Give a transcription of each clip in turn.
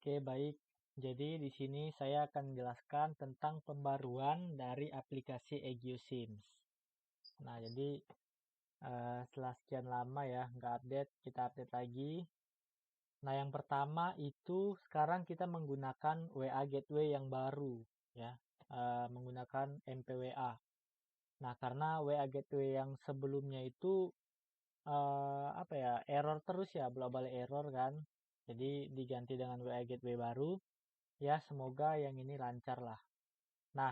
Oke, baik. Jadi di sini saya akan menjelaskan tentang pembaruan dari aplikasi EgioSims. Nah, jadi setelah sekian lama ya nggak update, kita update lagi. Nah, yang pertama itu sekarang kita menggunakan WA Gateway yang baru, ya, menggunakan MPWA. Nah, karena WA Gateway yang sebelumnya itu apa ya, error terus ya, bolak-balik error kan. Jadi diganti dengan WA Gateway baru. Ya, semoga yang ini lancar lah. Nah,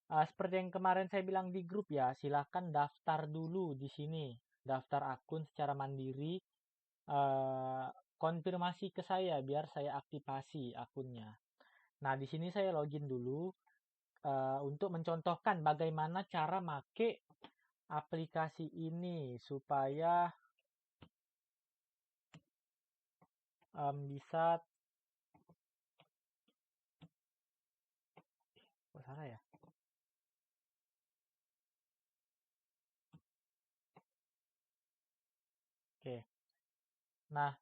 seperti yang kemarin saya bilang di grup ya, silahkan daftar dulu di sini. Daftar akun secara mandiri. eh, Konfirmasi ke saya biar saya aktifasi akunnya. Nah, di sini saya login dulu untuk mencontohkan bagaimana cara make aplikasi ini supaya bisa. Kok salah ya? Oke. Nah,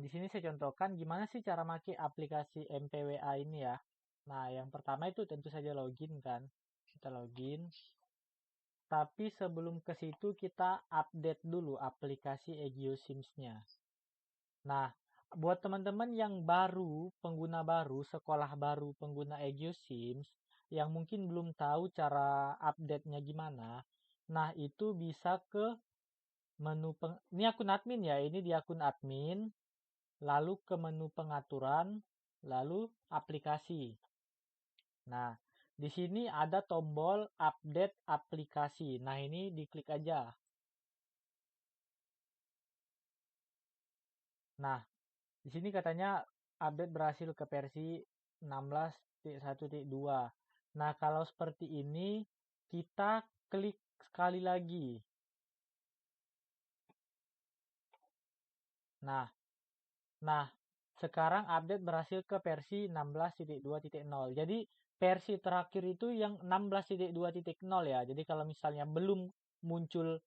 di sini saya contohkan gimana sih cara make aplikasi MPWA ini ya. Nah, yang pertama itu tentu saja login kan. Kita login. Tapi sebelum ke situ kita update dulu aplikasi EgioSims-nya. Nah, buat teman-teman yang baru, pengguna baru, sekolah baru pengguna EgioSims, yang mungkin belum tahu cara update-nya gimana, nah itu bisa ke ini akun admin ya, ini di akun admin, lalu ke menu pengaturan, lalu aplikasi. Nah, di sini ada tombol update aplikasi. Nah, ini diklik aja. Nah, di sini katanya update berhasil ke versi 16.1.2. Nah, kalau seperti ini, kita klik sekali lagi. Nah, Nah, sekarang update berhasil ke versi 16.2.0. Jadi versi terakhir itu yang 16.2.0 ya. Jadi kalau misalnya belum muncul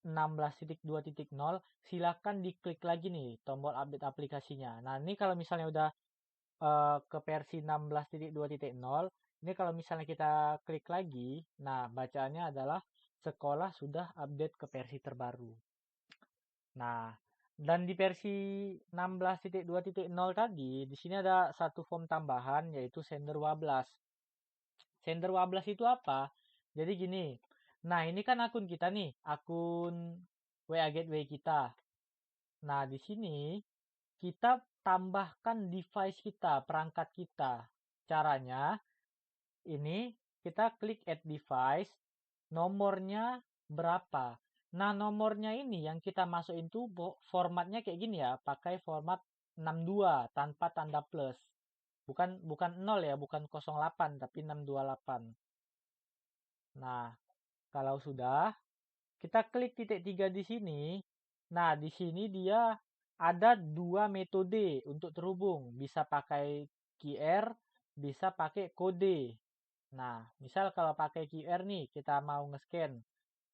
16.2.0, silakan diklik lagi nih tombol update aplikasinya. Nah, ini kalau misalnya udah ke versi 16.2.0, ini kalau misalnya kita klik lagi, nah bacaannya adalah sekolah sudah update ke versi terbaru. Nah, dan di versi 16.2.0 tadi, di sini ada satu form tambahan yaitu sender wablas. Sender wablas itu apa? Jadi gini. Nah, ini kan akun kita nih, akun WA Gateway kita. Nah, di sini kita tambahkan device kita, perangkat kita. Caranya ini kita klik add device, nomornya berapa. Nah, nomornya ini yang kita masukin tuh formatnya kayak gini ya, pakai format 62 tanpa tanda plus. Bukan bukan 0 ya, bukan 08 tapi 628. Nah, kalau sudah, kita klik titik 3 di sini. Nah, di sini dia ada dua metode untuk terhubung. Bisa pakai QR, bisa pakai kode. Nah, misal kalau pakai QR nih, kita mau nge-scan.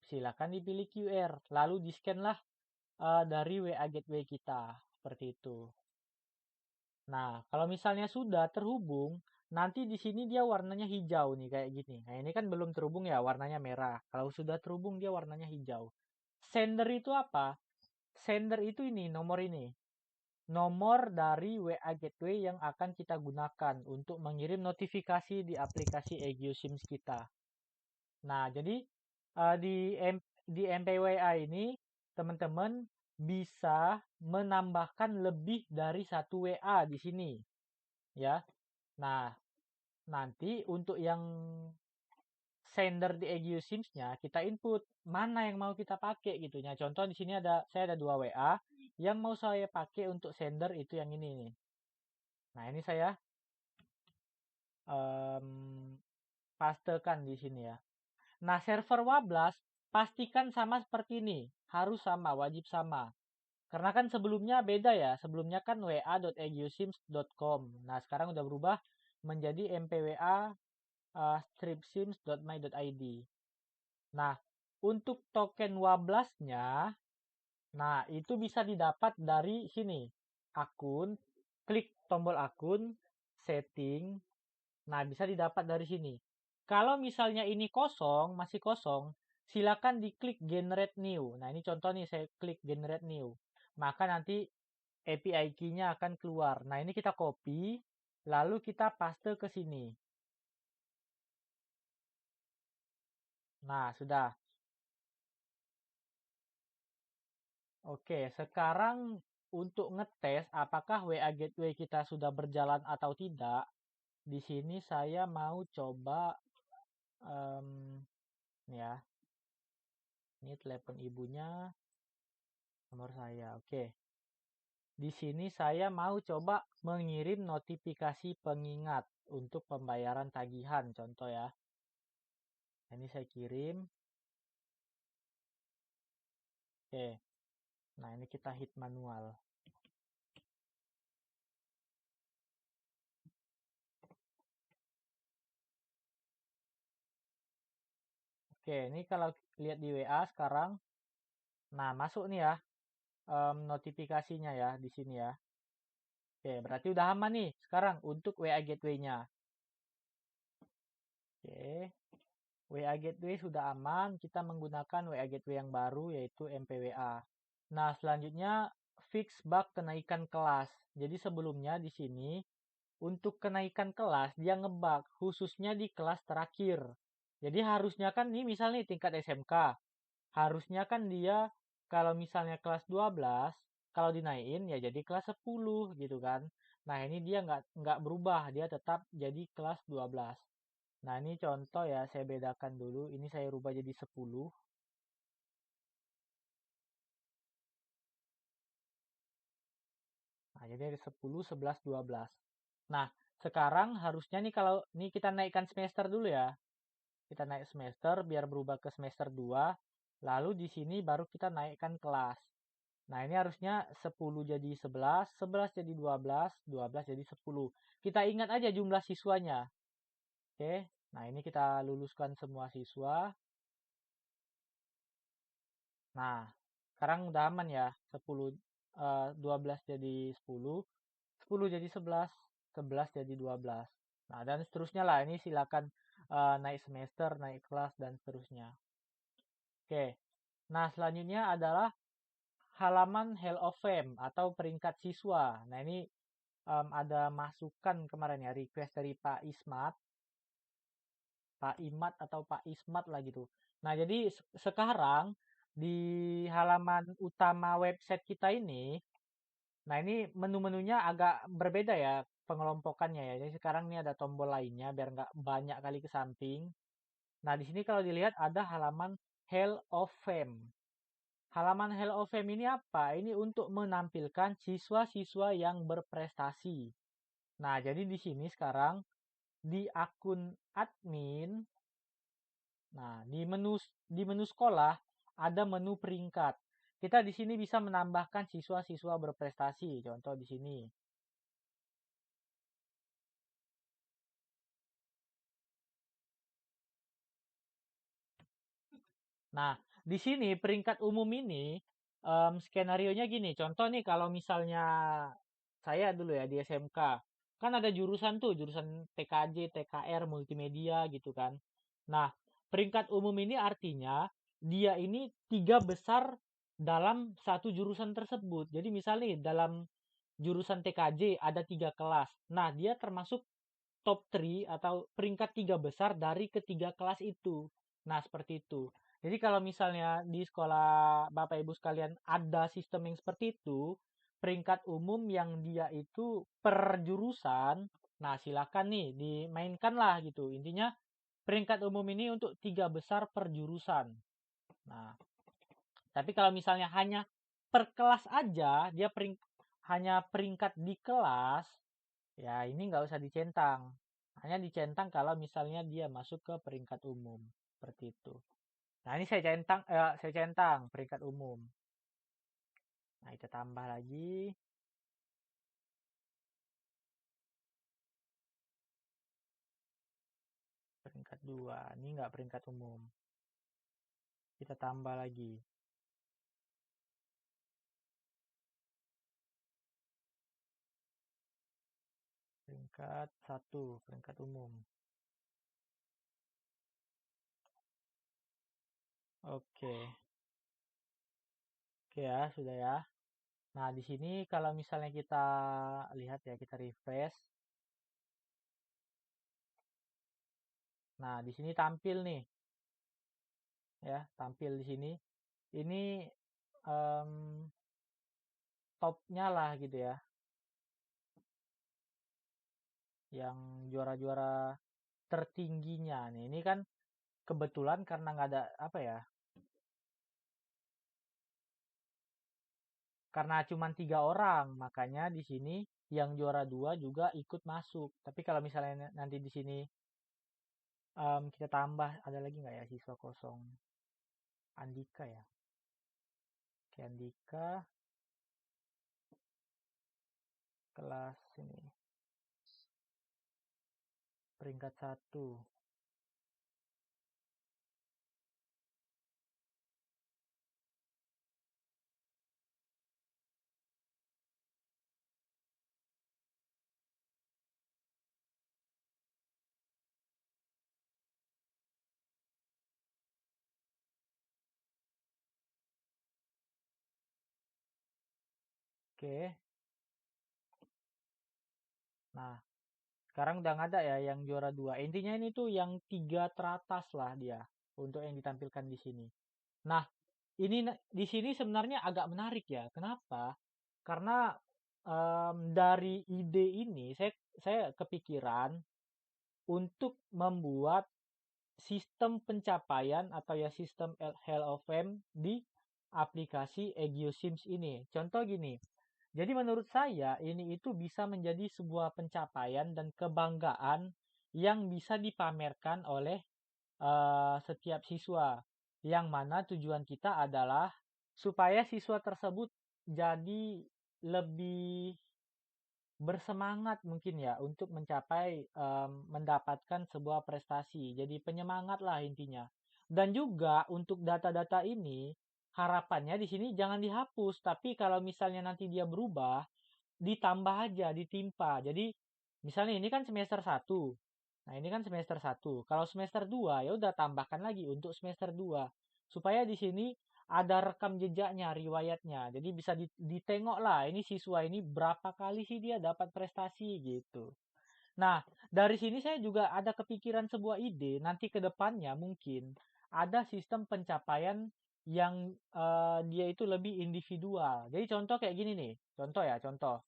Silakan dipilih QR, lalu di-scan lah dari WA Gateway kita. Seperti itu. Nah, kalau misalnya sudah terhubung, nanti di sini dia warnanya hijau nih kayak gini. Nah, ini kan belum terhubung ya, warnanya merah. Kalau sudah terhubung dia warnanya hijau. Sender itu apa? Sender itu ini, nomor ini. Nomor dari WA Gateway yang akan kita gunakan untuk mengirim notifikasi di aplikasi EgioSims kita. Nah, jadi di MPWA ini teman-teman bisa menambahkan lebih dari satu WA di sini, ya. Nah, nanti untuk yang sender di EgioSims-nya kita input mana yang mau kita pakai gitu. Nah, contoh di sini saya ada dua WA yang mau saya pakai untuk sender itu yang ini nih. Nah, ini saya pastekan di sini ya. Nah, server Wablas pastikan sama seperti ini. Harus sama, wajib sama. Karena kan sebelumnya beda ya. Sebelumnya kan wa.egiosims.com. Nah, sekarang udah berubah menjadi mpwa stripsims.my.id. Nah, untuk token Wablasnya, nah itu bisa didapat dari sini. Akun, klik tombol akun, setting. Nah, bisa didapat dari sini. Kalau misalnya ini kosong, masih kosong, silakan diklik generate new. Nah, ini contoh nih, saya klik generate new. Maka nanti API key-nya akan keluar. Nah, ini kita copy, lalu kita paste ke sini. Nah, sudah. Oke, sekarang untuk ngetes apakah WA Gateway kita sudah berjalan atau tidak, di sini saya mau coba, nih ya, ini telepon ibunya, nomor saya. Oke, di sini saya mau coba mengirim notifikasi pengingat untuk pembayaran tagihan, contoh ya. Ini saya kirim. Oke, nah ini kita hit manual. Oke, ini kalau lihat di WA sekarang, nah masuk nih ya notifikasinya ya di sini ya. Oke, berarti udah aman nih sekarang untuk WA Gateway-nya. Oke, WA Gateway sudah aman. Kita menggunakan WA Gateway yang baru yaitu MPWA. Nah, selanjutnya fix bug kenaikan kelas. Jadi sebelumnya di sini untuk kenaikan kelas dia ngebug khususnya di kelas terakhir. Jadi harusnya kan nih misalnya tingkat SMK. Harusnya kan dia kalau misalnya kelas 12, kalau dinaikin ya jadi kelas 10 gitu kan. Nah, ini dia nggak berubah, dia tetap jadi kelas 12. Nah, ini contoh ya, saya bedakan dulu. Ini saya rubah jadi 10. Nah, jadi ada 10, 11, 12. Nah, sekarang harusnya nih kalau nih kita naikkan semester dulu ya. Kita naik semester biar berubah ke semester 2. Lalu di sini baru kita naikkan kelas. Nah, ini harusnya 10 jadi 11, 11 jadi 12, 12 jadi 10. Kita ingat aja jumlah siswanya. Oke. Nah, ini kita luluskan semua siswa. Nah, sekarang udah aman ya. 10 12 jadi 10, 10 jadi 11, 11 jadi 12. Nah, dan seterusnya lah. Ini silakan naik semester, naik kelas dan seterusnya. Oke. Nah, selanjutnya adalah halaman Hall of Fame atau peringkat siswa. Nah, ini ada masukan kemarin ya, request dari Pak Ismat, Pak Imat atau Pak Ismat lah gitu. Nah, jadi sekarang di halaman utama website kita ini, nah ini menu-menunya agak berbeda ya pengelompokannya ya. Jadi sekarang ini ada tombol lainnya biar nggak banyak kali ke samping. Nah, di sini kalau dilihat ada halaman Hall of Fame. Halaman Hall of Fame ini apa? Ini untuk menampilkan siswa-siswa yang berprestasi. Nah, jadi di sini sekarang di akun admin, nah di menu sekolah ada menu peringkat. Kita di sini bisa menambahkan siswa-siswa berprestasi. Contoh di sini. Nah, di sini peringkat umum ini skenario-nya gini. Contoh nih kalau misalnya saya dulu ya di SMK, kan ada jurusan tuh, jurusan TKJ, TKR, multimedia gitu kan. Nah, peringkat umum ini artinya dia ini tiga besar dalam satu jurusan tersebut. Jadi misalnya nih, dalam jurusan TKJ ada tiga kelas. Nah, dia termasuk top 3 atau peringkat tiga besar dari ketiga kelas itu. Nah, seperti itu. Jadi kalau misalnya di sekolah Bapak Ibu sekalian ada sistem yang seperti itu, peringkat umum yang dia itu per jurusan, nah silakan nih dimainkan lah gitu. Intinya peringkat umum ini untuk tiga besar per jurusan. Nah, tapi kalau misalnya hanya per kelas aja, dia hanya peringkat di kelas, ya ini nggak usah dicentang. Hanya dicentang kalau misalnya dia masuk ke peringkat umum. Seperti itu. Nah, ini saya centang peringkat umum. Nah, kita tambah lagi peringkat 2. Ini nggak peringkat umum. Kita tambah lagi. peringkat 1, peringkat umum. Oke. Oke ya, sudah ya. Nah, di sini kalau misalnya kita lihat ya, kita refresh. Nah, di sini tampil nih, ya, tampil di sini. Ini em, topnya lah gitu ya, yang juara-juara tertingginya nih. Ini kan kebetulan karena nggak ada apa ya, karena cuma 3 orang, makanya di sini yang juara 2 juga ikut masuk. Tapi kalau misalnya nanti di sini kita tambah, ada lagi nggak ya siswa kosong? Andika ya. Oke, Andika kelas ini peringkat 1. Oke. Nah, sekarang udah nggak ada ya yang juara 2. Intinya ini tuh yang 3 teratas lah dia untuk yang ditampilkan di sini. Nah, ini di sini sebenarnya agak menarik ya. Kenapa? Karena dari ide ini saya kepikiran untuk membuat sistem pencapaian atau ya sistem Hall of Fame di aplikasi EgioSims ini. Contoh gini. Jadi menurut saya ini itu bisa menjadi sebuah pencapaian dan kebanggaan yang bisa dipamerkan oleh setiap siswa. Yang mana tujuan kita adalah supaya siswa tersebut jadi lebih bersemangat mungkin ya untuk mencapai mendapatkan sebuah prestasi. Jadi penyemangat lah intinya. Dan juga untuk data-data ini harapannya di sini jangan dihapus, tapi kalau misalnya nanti dia berubah ditambah aja, ditimpa. Jadi misalnya ini kan semester 1. Nah, ini kan semester 1. Kalau semester 2 ya udah tambahkan lagi untuk semester 2. Supaya di sini ada rekam jejaknya, riwayatnya. Jadi bisa ditengok lah ini siswa ini berapa kali sih dia dapat prestasi gitu. Nah, dari sini saya juga ada kepikiran sebuah ide nanti ke depannya mungkin ada sistem pencapaian yang dia itu lebih individual. Jadi contoh kayak gini nih. Contoh ya, contoh.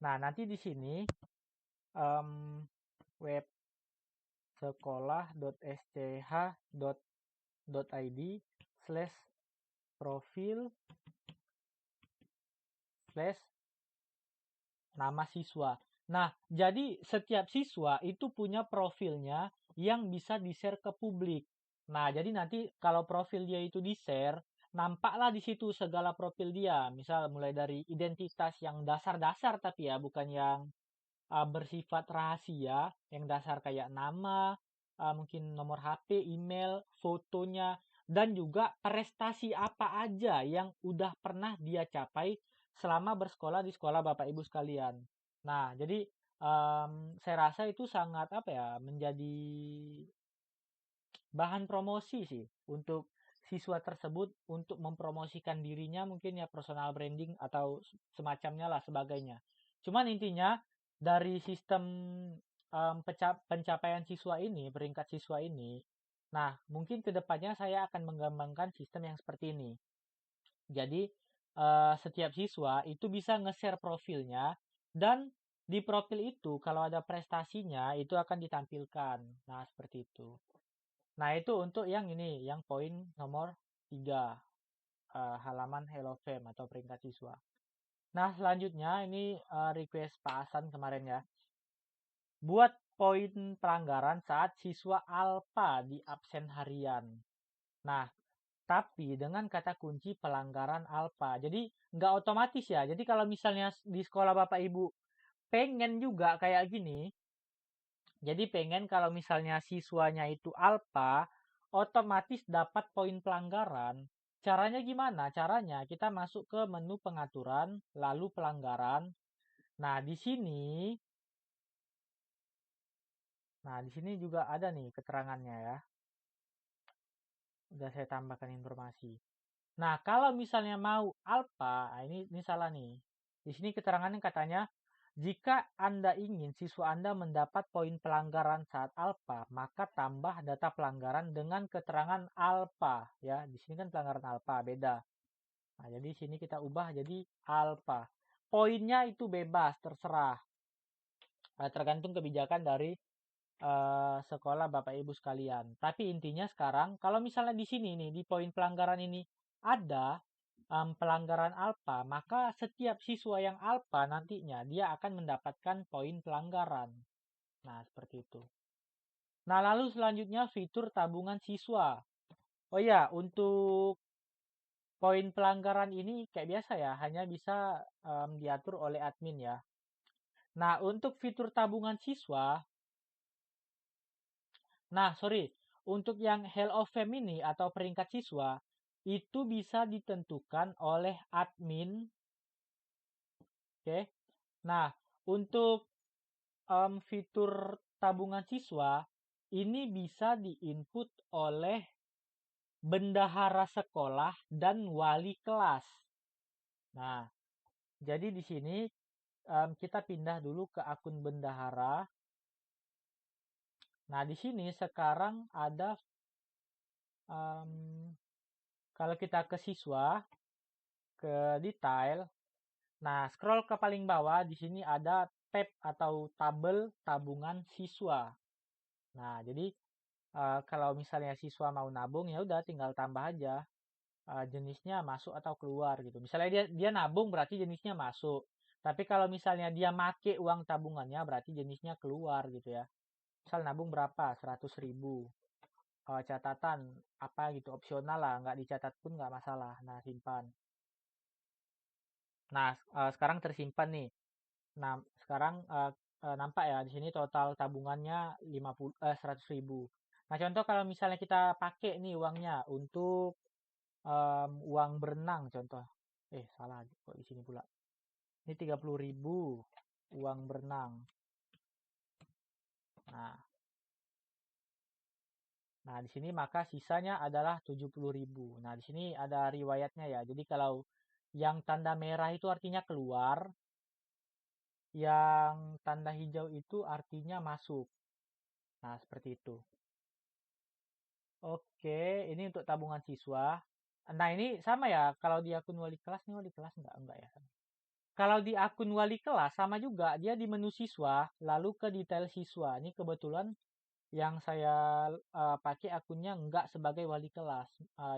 Nah, nanti di sini web sekolah.sch.id/profil/ nama siswa. Nah, jadi setiap siswa itu punya profilnya yang bisa di-share ke publik. Nah, jadi nanti kalau profil dia itu di-share, nampaklah di situ segala profil dia. Misal mulai dari identitas yang dasar-dasar tapi ya, bukan yang bersifat rahasia, yang dasar kayak nama, mungkin nomor HP, email, fotonya, dan juga prestasi apa aja yang udah pernah dia capai selama bersekolah di sekolah Bapak Ibu sekalian. Nah, jadi saya rasa itu sangat apa ya, menjadi bahan promosi sih untuk siswa tersebut untuk mempromosikan dirinya mungkin ya personal branding atau semacamnya lah sebagainya. Cuman intinya dari sistem pencapaian siswa ini, peringkat siswa ini, nah mungkin kedepannya saya akan mengembangkan sistem yang seperti ini. Jadi setiap siswa itu bisa nge-share profilnya dan di profil itu kalau ada prestasinya itu akan ditampilkan. Nah, seperti itu. Nah, itu untuk yang ini, yang poin nomor 3, halaman Hello Fame atau peringkat siswa. Nah, selanjutnya ini request Pak Hasan kemarin ya. Buat poin pelanggaran saat siswa alfa di absen harian. Nah, tapi dengan kata kunci pelanggaran alfa. Jadi nggak otomatis ya. Jadi kalau misalnya di sekolah Bapak Ibu pengen juga kayak gini, jadi pengen kalau misalnya siswanya itu alfa, otomatis dapat poin pelanggaran. Caranya gimana? Caranya kita masuk ke menu pengaturan, lalu pelanggaran. Nah, di sini Nah, di sini juga ada nih keterangannya ya. Udah saya tambahkan informasi. Nah, kalau misalnya mau alpha, nah ini salah nih. Di sini keterangannya katanya, jika Anda ingin siswa Anda mendapat poin pelanggaran saat alpha, maka tambah data pelanggaran dengan keterangan alpha. Ya, di sini kan pelanggaran alpha, beda. Nah, jadi di sini kita ubah jadi alpha. Poinnya itu bebas, terserah. Tergantung kebijakan dari sekolah Bapak Ibu sekalian. Tapi intinya sekarang, kalau misalnya di sini nih, di poin pelanggaran ini ada pelanggaran alfa, maka setiap siswa yang alfa nantinya dia akan mendapatkan poin pelanggaran. Nah, seperti itu. Nah, lalu selanjutnya fitur tabungan siswa. Oh ya, untuk poin pelanggaran ini kayak biasa ya, hanya bisa diatur oleh admin ya. Nah, untuk fitur tabungan siswa, untuk yang Hall of Fame ini atau peringkat siswa, itu bisa ditentukan oleh admin. Oke. Nah, untuk fitur tabungan siswa, ini bisa diinput oleh bendahara sekolah dan wali kelas. Nah, jadi di sini kita pindah dulu ke akun bendahara. Nah, di sini sekarang ada kalau kita ke siswa, ke detail. Nah, scroll ke paling bawah, di sini ada tab atau tabel tabungan siswa. Nah, jadi kalau misalnya siswa mau nabung, ya udah tinggal tambah aja jenisnya masuk atau keluar gitu. Misalnya dia nabung berarti jenisnya masuk. Tapi kalau misalnya dia make uang tabungannya berarti jenisnya keluar gitu ya. Misal nabung berapa? 100.000. Catatan apa gitu opsional lah, nggak dicatat pun nggak masalah. Nah, simpan. Nah, sekarang tersimpan nih. Nah, sekarang nampak ya di sini total tabungannya 100.000. Nah, contoh kalau misalnya kita pakai nih uangnya untuk uang berenang contoh. Salah kok di sini pula. Ini 30.000 uang berenang. Nah, di sini maka sisanya adalah 70.000. Nah, di sini ada riwayatnya ya. Jadi kalau yang tanda merah itu artinya keluar, yang tanda hijau itu artinya masuk. Nah, seperti itu. Oke, ini untuk tabungan siswa. Nah, ini sama ya. Kalau di akun wali kelas nih wali kelas enggak ya. Kalau di akun wali kelas sama juga, dia di menu siswa, lalu ke detail siswa. Ini kebetulan yang saya pakai akunnya enggak sebagai wali kelas.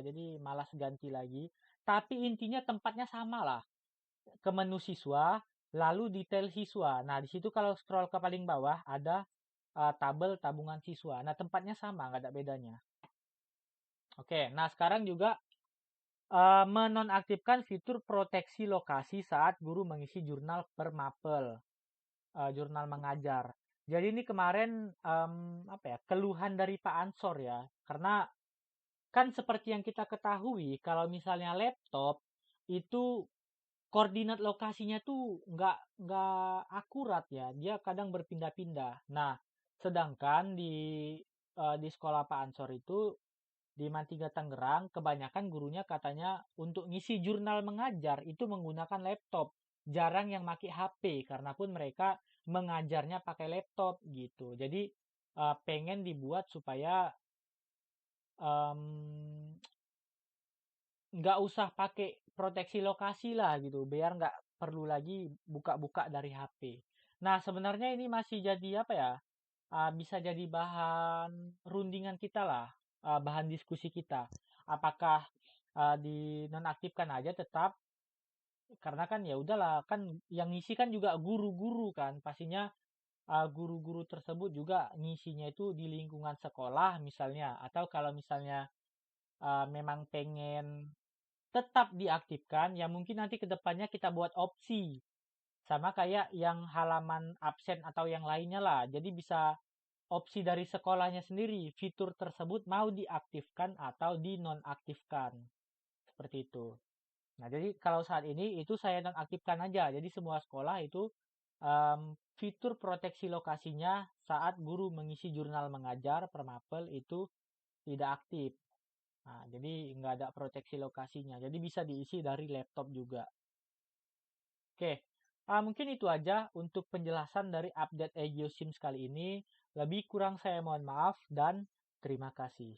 Jadi malas ganti lagi. Tapi intinya tempatnya sama lah. Ke menu siswa, lalu detail siswa. Nah, di situ kalau scroll ke paling bawah ada tabel tabungan siswa. Nah, tempatnya sama, nggak ada bedanya. Oke, nah sekarang juga menonaktifkan fitur proteksi lokasi saat guru mengisi jurnal per mapel, jurnal mengajar. Jadi ini kemarin apa ya keluhan dari Pak Ansor ya, karena kan seperti yang kita ketahui kalau misalnya laptop itu koordinat lokasinya tuh nggak akurat ya, dia kadang berpindah-pindah. Nah, sedangkan di sekolah Pak Ansor itu di Mantiga Tangerang, kebanyakan gurunya katanya untuk ngisi jurnal mengajar itu menggunakan laptop. Jarang yang pakai HP karena pun mereka mengajarnya pakai laptop gitu. Jadi pengen dibuat supaya em, nggak usah pakai proteksi lokasi lah gitu, biar nggak perlu lagi buka-buka dari HP. Nah, sebenarnya ini masih jadi apa ya? Bisa jadi bahan rundingan kita lah, bahan diskusi kita. Apakah dinonaktifkan aja tetap karena kan ya udahlah kan yang ngisi kan juga guru-guru kan pastinya guru-guru tersebut juga ngisinya itu di lingkungan sekolah misalnya atau kalau misalnya memang pengen tetap diaktifkan ya mungkin nanti kedepannya kita buat opsi sama kayak yang halaman absen atau yang lainnya lah jadi bisa opsi dari sekolahnya sendiri, fitur tersebut mau diaktifkan atau dinonaktifkan. Seperti itu. Nah, jadi kalau saat ini itu saya nonaktifkan aja. Jadi semua sekolah itu fitur proteksi lokasinya saat guru mengisi jurnal mengajar Permapel itu tidak aktif. Nah, jadi nggak ada proteksi lokasinya. Jadi bisa diisi dari laptop juga. Oke, mungkin itu aja untuk penjelasan dari update EgioSIMS kali ini. Lebih kurang saya mohon maaf dan terima kasih.